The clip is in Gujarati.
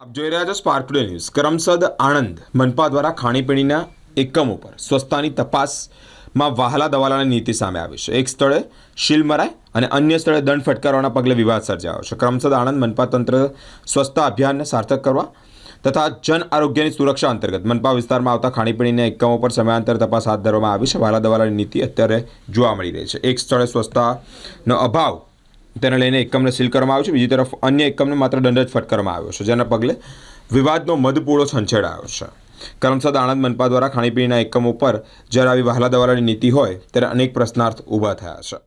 આપ જોઈ રહ્યા છો Spark Today News. Karamsad Anand મનપા દ્વારા ખાણીપીણીના એકમો પર સ્વચ્છતાની તપાસમાં વહાલા દવાલાની નીતિ સામે આવી છે. એક સ્થળે શીલ મરાય અને અન્ય સ્થળે દંડ ફટકારવાના પગલે વિવાદ સર્જાયો છે. કરમસદ આણંદ મનપા તંત્ર સ્વચ્છતા અભિયાનને સાર્થક કરવા તથા જન આરોગ્યની સુરક્ષા અંતર્ગત મનપા વિસ્તારમાં આવતા ખાણીપીણીના એકમો પર સમયાંતર તપાસ હાથ ધરવામાં આવી છે. વહાલા દવાલાની નીતિ અત્યારે જોવા મળી રહી છે. એક સ્થળે સ્વચ્છતાનો અભાવ તેને લઈને એકમને સીલ કરવામાં આવ્યો છે. બીજી તરફ અન્ય એકમને માત્ર દંડ જ ફટકારવામાં આવ્યો છે, જેના પગલે વિવાદનો મધપૂળો છંછેડાયો છે. કરમસદ આણંદ મનપા દ્વારા ખાણીપીણીના એકમો પર જ્યારે આવી વહાલા દવાલાની નીતિ હોય ત્યારે અનેક પ્રશ્નાર્થ ઊભા થયા છે.